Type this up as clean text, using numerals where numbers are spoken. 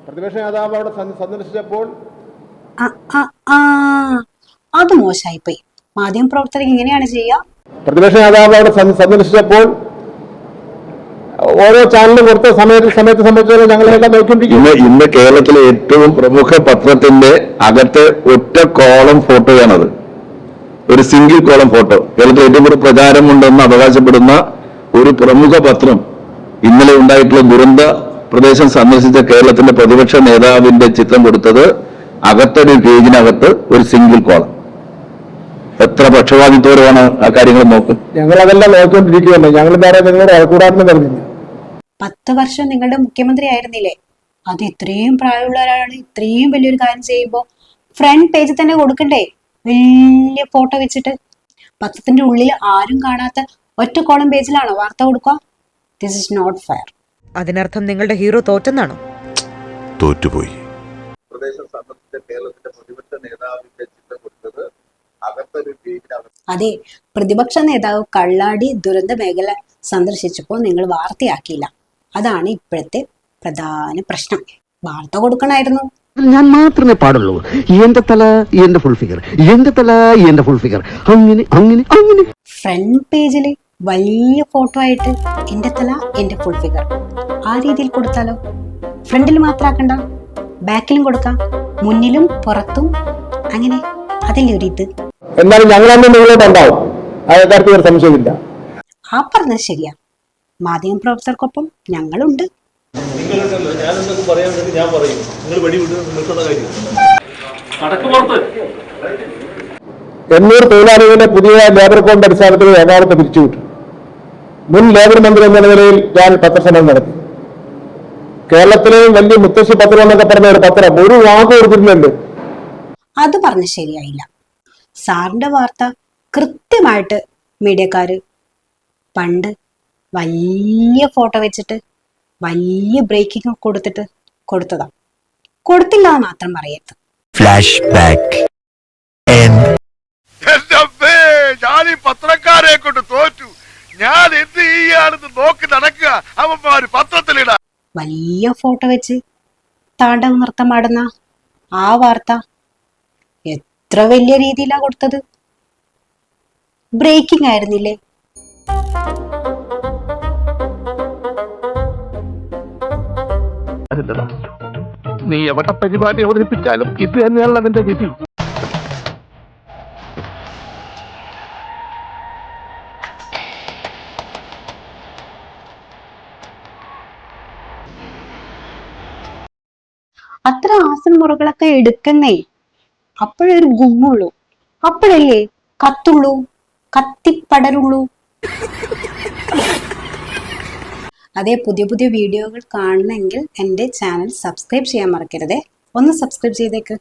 പ്രതിപക്ഷ നേതാവ് അവിടെ സന്ദർശിച്ചപ്പോൾ അത് മോശമായിപ്പോയി. മാധ്യമപ്രവർത്തകർ ഇങ്ങനെയാണ് ചെയ്യുക? പ്രതിപക്ഷ നേതാവ് അവിടെ സന്ദർശിച്ചപ്പോൾ ഓരോ ചാനലും കൊടുത്ത സമയത്ത് സംബന്ധിച്ചോളം ഞങ്ങളെല്ലാം നോക്കിക്കൊണ്ടിരിക്കുന്നു. ഇന്ന് കേരളത്തിലെ ഏറ്റവും പ്രമുഖ പത്രത്തിന്റെ അകത്തെ ഒറ്റ കോളം ഫോട്ടോയാണത്. ഒരു സിംഗിൾ കോളം ഫോട്ടോ. കേരളത്തിൽ ഏറ്റവും കൂടുതൽ പ്രചാരമുണ്ടെന്ന് അവകാശപ്പെടുന്ന ഒരു പ്രമുഖ പത്രം ഇന്നലെ ഉണ്ടായിട്ടുള്ള ദുരന്ത പ്രദേശം സന്ദർശിച്ച കേരളത്തിന്റെ പ്രതിപക്ഷ നേതാവിന്റെ ചിത്രം കൊടുത്തത് അകത്തൊരു പേജിനകത്ത് ഒരു സിംഗിൾ കോളം. എത്ര പക്ഷപാതിത്വമാണ് ആ കാര്യങ്ങൾ നോക്കും. ഞങ്ങൾ അതെല്ലാം നോക്കിക്കൊണ്ടിരിക്കുകയല്ലേ. ഞങ്ങൾ നേരെ നിങ്ങളോട് ആൾക്കൂടാണെന്ന് പറഞ്ഞില്ല. 10 വർഷം നിങ്ങളുടെ മുഖ്യമന്ത്രി ആയിരുന്നില്ലേ? അത് ഇത്രയും പ്രായമുള്ള ഒരാൾ ഇത്രയും വലിയൊരു കാര്യം ചെയ്യുമ്പോൾ ഫ്രണ്ട് പേജിൽ തന്നെ കൊടുക്കണ്ടേ? വലിയ ഫോട്ടോ വെച്ചിട്ട് പത്രത്തിന്റെ ഉള്ളിൽ ആരും കാണാത്ത ഒറ്റ കോളം പേജിലാണോ വാർത്ത കൊടുക്കുക? This is not fair. അതിനർത്ഥം നിങ്ങളുടെ ഹീറോ തോറ്റെന്നാണോ? തോറ്റുപോയി. അതെ, പ്രതിപക്ഷ നേതാവ് കള്ളാടി ദുരന്ത മേഖല സന്ദർശിച്ചപ്പോൾ നിങ്ങൾ വാർത്തയാക്കിയില്ല. അതാണ് ഇപ്പോഴത്തെ പ്രധാന പ്രശ്നം. വാർത്ത കൊടുക്കണമായിരുന്നു. ഞാൻ മാത്രമേ പാടുള്ളൂ. എന്റെ തല എന്റെ ഫുൾ ഫിഗർ, എന്റെ തല എന്റെ ഫുൾ ഫിഗർ, അങ്ങനെ അങ്ങനെ അങ്ങനെ. ഫ്രണ്ട് പേജില് വലിയ ഫോട്ടോ ആയിട്ട് എന്റെ തല എന്റെ ഫുൾ ഫിഗർ ആ രീതിയിൽ കൊടുത്താലോ? ഫ്രണ്ടിൽ മാത്രാക്കണ്ട, ബാക്കിലും കൊടുക്കാം, മുന്നിലും പുറത്തും, അങ്ങനെ. അതില്ലേ ഒരു ഇത്. എന്നാലും ഞങ്ങളൊന്നും നിങ്ങളോട് ഉണ്ടാവും, കാര്യത്തിൽ ഒരു സംശയമില്ല. ആ പറഞ്ഞത് ശരിയാ. മാധ്യമപ്രവർത്തകർക്കൊപ്പം ഞങ്ങളുണ്ട്. 800 തൊഴിലാളികളെ പുതിയ ലേബർ കോഡ് അടിസ്ഥാനത്തിൽ എറണാകുളത്ത് പിരിച്ചുവിട്ടു. മുൻ ലേബർ മന്ത്രി എന്ന നിലയിൽ ഞാൻ പത്രസമ്മേളനം നടത്തി. കേരളത്തിലെയും വലിയ മുത്തശ്ശി പത്രം എന്നൊക്കെ പറഞ്ഞ ഒരു പത്രം ഒരു വാക്ക് കൊടുത്തിട്ടുണ്ട്. അത് പറഞ്ഞ ശരിയായില്ല. സാറിന്റെ വാർത്ത കൃത്യമായിട്ട് മീഡിയക്കാര് പണ്ട് വലിയ ഫോട്ടോ വെച്ചിട്ട് വലിയ ബ്രേക്കിംഗ് കൊടുത്തിട്ട് കൊടുത്തതാ. കൊടുത്തില്ല മാത്രം പറയരുത്. Flash back. ഞാൻ ഈ പത്രക്കാരെ കൊണ്ട് തോറ്റു. ഞാൻ എന്ത് ചെയ്യാണെന്ന് നോക്കി നടക്കുക. അവന്മാര് പത്രത്തിലിടാ വലിയ ഫോട്ടോ വെച്ച് താണ്ഡവ നൃത്തം ആടുന്ന ആ വാർത്ത എത്ര വലിയ രീതിയിലാ കൊടുത്തത്. ബ്രേക്കിംഗ് ആയിരുന്നില്ലേ? നീ എവിടെ പരിപാടി അവതരിപ്പിച്ചാലും ഇത് തന്നെയാണ് അതിന്റെ വിധി. അത്ര ആസനമുറകളൊക്കെ എടുക്കുന്നേ, അപ്പോഴേ ഒരു ഗുമ്മുള്ളൂ, അപ്പോഴല്ലേ കത്തുള്ളൂ, കത്തിപ്പടരുള്ളൂ. അതേ, പുതിയ പുതിയ വീഡിയോകൾ കാണണമെങ്കിൽ എൻ്റെ ചാനൽ സബ്സ്ക്രൈബ് ചെയ്യാൻ മറക്കരുതേ. ഒന്ന് സബ്സ്ക്രൈബ് ചെയ്തേക്ക്.